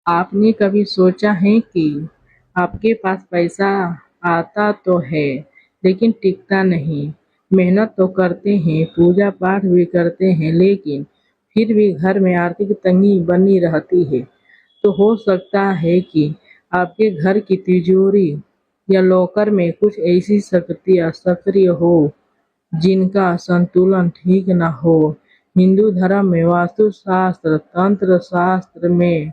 आपने कभी सोचा है कि आपके पास पैसा आता तो है, लेकिन टिकता नहीं। मेहनत तो करते हैं, पूजा पाठ भी करते हैं, लेकिन फिर भी घर में आर्थिक तंगी बनी रहती है। तो हो सकता है कि आपके घर की तिजोरी या लॉकर में कुछ ऐसी शक्तियाँ सक्रिय हो जिनका संतुलन ठीक न हो। हिंदू धर्म में वास्तुशास्त्र, तंत्र शास्त्र में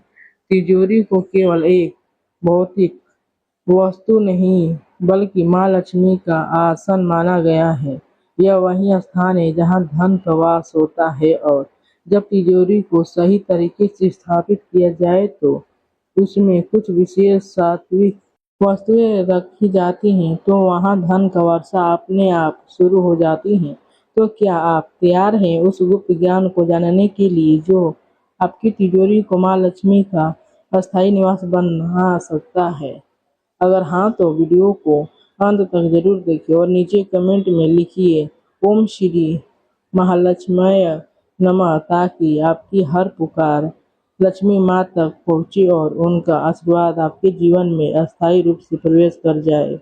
तिजोरी को केवल एक भौतिक वस्तु नहीं, बल्कि माँ लक्ष्मी का आसन माना गया है। यह वही स्थान है जहाँ धन का वास होता है और जब तिजोरी को सही तरीके से स्थापित किया जाए तो उसमें कुछ विशेष सात्विक वस्तुएं रखी जाती हैं तो वहाँ धन का वर्षा अपने आप शुरू हो जाती है। तो क्या आप तैयार हैं उस गुप्त ज्ञान को जानने के लिए जो आपकी तिजोरी को माँ लक्ष्मी का अस्थायी निवास बना सकता है? अगर हाँ तो वीडियो को अंत तक जरूर देखिए और नीचे कमेंट में लिखिए ओम श्री महालक्ष्मय नमः, ताकि आपकी हर पुकार लक्ष्मी माँ तक पहुँचे और उनका आशीर्वाद आपके जीवन में अस्थायी रूप से प्रवेश कर जाए।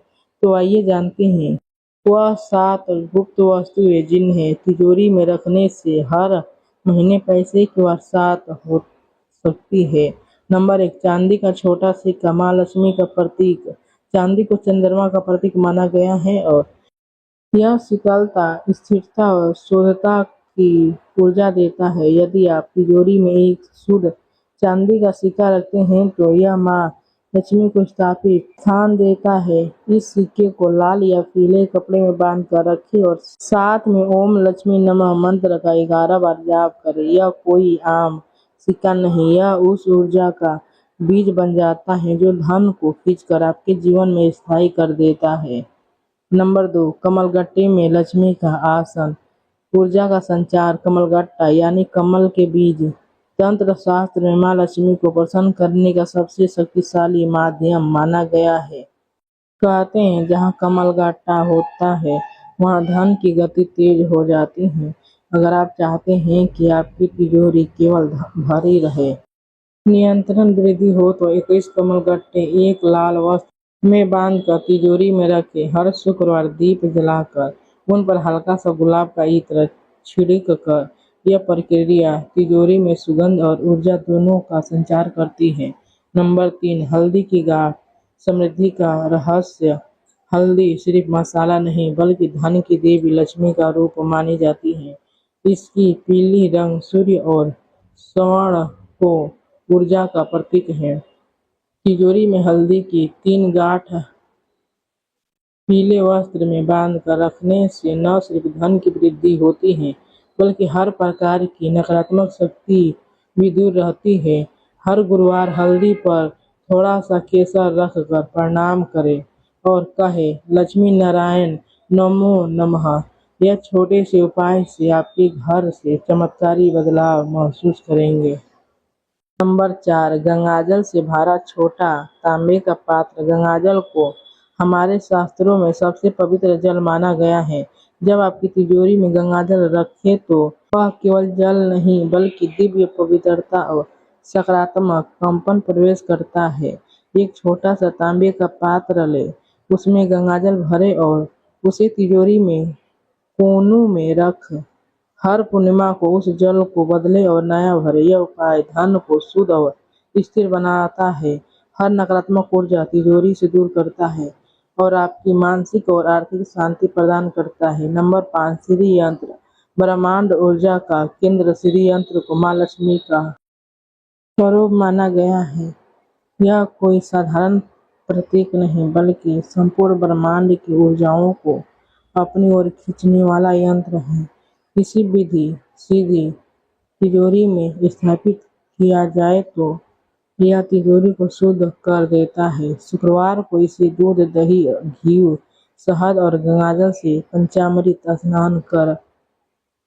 तो आइए जानते हैं वह 7 गुप्त वस्तुएं जिन्हें तिजोरी में रखने से हर महीने पैसे की बरसात हो सकती है। नंबर 1, चांदी का छोटा सिक्का माँ लक्ष्मी का प्रतीक। चांदी को चंद्रमा का प्रतीक माना गया है और यह शीतलता, स्थिरता और शुद्धता की ऊर्जा देता है। यदि आप तिजोरी में एक शुद्ध चांदी का सिक्का रखते हैं तो यह माँ लक्ष्मी को स्थापित स्थान देता है। इस सिक्के को लाल या पीले कपड़े में बांध कर रखें और साथ में ओम लक्ष्मी नमः मंत्र का 11 बार जाप करें। यह कोई आम सिक्का नहीं, यह उस ऊर्जा का बीज बन जाता है जो धन को खींचकर आपके जीवन में स्थायी कर देता है। नंबर 2, कमलगट्टे में लक्ष्मी का आसन। ऊर्जा का संचार। कमलगट्टा यानी कमल के बीज तंत्र शास्त्र में माँ लक्ष्मी को प्रसन्न करने का सबसे शक्तिशाली माध्यम माना गया है। कहते हैं जहाँ कमलगट्टा होता है वहाँ धन की गति तेज हो जाती है। अगर आप चाहते हैं कि आपकी तिजोरी केवल भरी रहे, नियंत्रण वृद्धि हो तो 21 कमलगट्टे एक लाल वस्त्र में बांधकर तिजोरी में रखें। हर शुक्रवार दीप जलाकर उन पर हल्का सा गुलाब का इत्र छिड़क कर यह प्रक्रिया तिजोरी में सुगंध और ऊर्जा दोनों का संचार करती है। नंबर 3, हल्दी की गांठ। समृद्धि का रहस्य। हल्दी सिर्फ मसाला नहीं बल्कि धन की देवी लक्ष्मी का रूप मानी जाती है। इसकी पीली रंग सूर्य और स्वर्ण को ऊर्जा का प्रतीक है। तिजोरी में हल्दी की 3 गांठ पीले वस्त्र में बांधकर रखने से न सिर्फ धन की वृद्धि होती है बल्कि हर प्रकार की नकारात्मक शक्ति भी दूर रहती है। हर गुरुवार हल्दी पर थोड़ा सा केसर रखकर प्रणाम करें और कहे लक्ष्मी नारायण नमो नमः। यह छोटे से उपाय से आपके घर से चमत्कारी बदलाव महसूस करेंगे। नंबर 4, गंगाजल से भरा छोटा तांबे का पात्र। गंगाजल को हमारे शास्त्रों में सबसे पवित्र जल माना गया है। जब आपकी तिजोरी में गंगाजल रखें तो वह केवल जल नहीं बल्कि दिव्य पवित्रता और सकारात्मक कंपन प्रवेश करता है। एक छोटा सा तांबे का पात्र ले, उसमें गंगाजल भरे और उसे तिजोरी में कोनों में रख। हर पूर्णिमा को उस जल को बदले और नया भरे। यह उपाय धन को शुद्ध और स्थिर बनाता है, हर नकारात्मक ऊर्जा तिजोरी से दूर करता है और आपकी मानसिक और आर्थिक शांति प्रदान करता है। नंबर 5, श्री यंत्र। ब्रह्मांड ऊर्जा का केंद्र श्री यंत्र को माँ लक्ष्मी का स्वरूप माना गया है। यह कोई साधारण प्रतीक नहीं बल्कि संपूर्ण ब्रह्मांड की ऊर्जाओं को अपनी ओर खींचने वाला यंत्र है। किसी विधि सीधी तिजोरी में स्थापित किया जाए तो यह तिजोरी को शुद्ध कर देता है। शुक्रवार को इसे दूध, दही, घी, शहद और गंगाजल से पंचामृत स्नान कर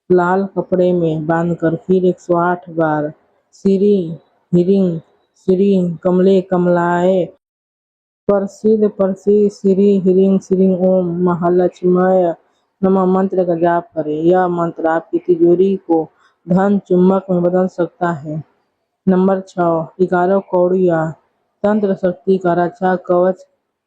लाल कपड़े में बांधकर फिर 108 बार श्री ह्रीं श्रीं कमले कमलाय प्रसिद्ध प्रसिद्ध श्री ह्रीं श्रीं ओम महालक्ष्मय नमः मंत्र का जाप करें। यह मंत्र आपकी तिजोरी को धन चुम्बक में बदल सकता है। नंबर 6, 11 कौड़ियाँ। तंत्र शक्ति का रक्षा कवच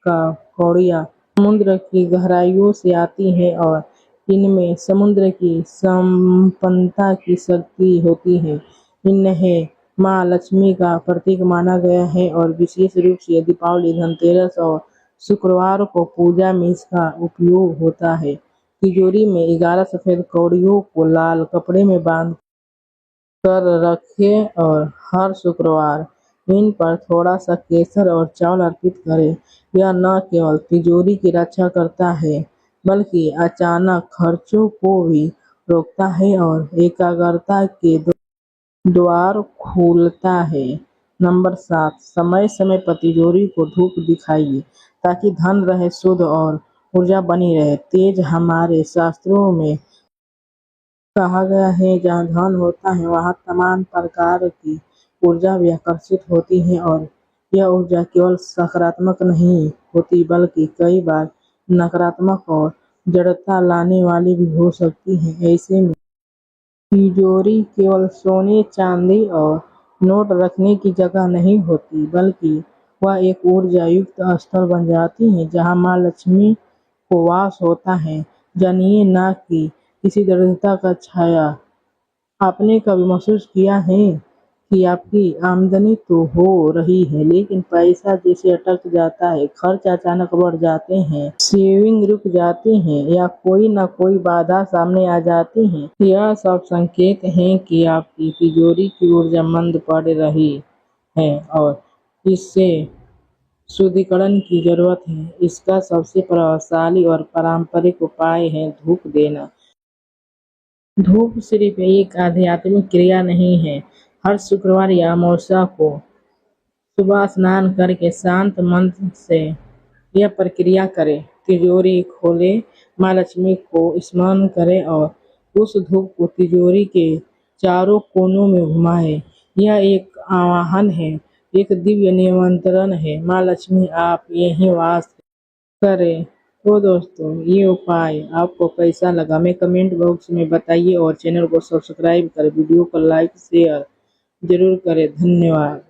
का कौड़ियाँ समुद्र की गहराइयों से आती हैं और इनमें समुद्र की संपन्नता की शक्ति होती है। इन्हें माँ लक्ष्मी का प्रतीक माना गया है और विशेष रूप से दीपावली, धनतेरस और शुक्रवार को पूजा में इसका उपयोग होता है। तिजोरी में 11 सफेद कौड़ियों को लाल कपड़े में बांध कर रखें और हर शुक्रवार इन पर थोड़ा सा केसर और चावल अर्पित करें। यह न केवल तिजोरी की रक्षा करता है, बल्कि अचानक खर्चों को भी रोकता है और एकाग्रता के द्वार खोलता है। नंबर 7, समय समय पर तिजोरी को धूप दिखाइए ताकि धन रहे शुद्ध और ऊर्जा बनी रहे तेज। हमारे शास्त्रों में कहा गया है, जहाँ धन होता है वहाँ तमाम प्रकार की ऊर्जा भी आकर्षित होती है और यह ऊर्जा केवल सकारात्मक नहीं होती बल्कि कई बार नकारात्मक और जड़ता लाने वाली भी हो सकती है। ऐसे में तिजोरी केवल सोने, चांदी और नोट रखने की जगह नहीं होती, बल्कि वह एक ऊर्जा युक्त स्थल बन जाती है जहाँ माँ लक्ष्मी को वास होता है। जानिए ना कि किसी दरिद्रता का छाया आपने कभी महसूस किया है कि आपकी आमदनी तो हो रही है, लेकिन पैसा जैसे अटक जाता है, खर्च अचानक बढ़ जाते हैं, सेविंग रुक जाती हैं या कोई ना कोई बाधा सामने आ जाती है। यह सब संकेत हैं कि आपकी तिजोरी की ऊर्जा मंद पड़ रही है और इससे शुद्धिकरण की जरूरत है। इसका सबसे प्रभावशाली और पारंपरिक उपाय है धूप देना। धूप सिर्फ एक आध्यात्मिक क्रिया नहीं है। हर शुक्रवार या अमावस्या को सुबह स्नान करके शांत मन से यह प्रक्रिया करें। तिजोरी खोलें, माँ लक्ष्मी को स्मरण करें और उस धूप को तिजोरी के चारों कोनों में घुमाएं। यह एक आवाहन है, एक दिव्य निमंत्रण है। माँ लक्ष्मी आप यहीं वास करें। तो दोस्तों, ये उपाय आपको कैसा लगा हमें कमेंट बॉक्स में बताइए और चैनल को सब्सक्राइब करें, वीडियो को लाइक शेयर जरूर करें। धन्यवाद।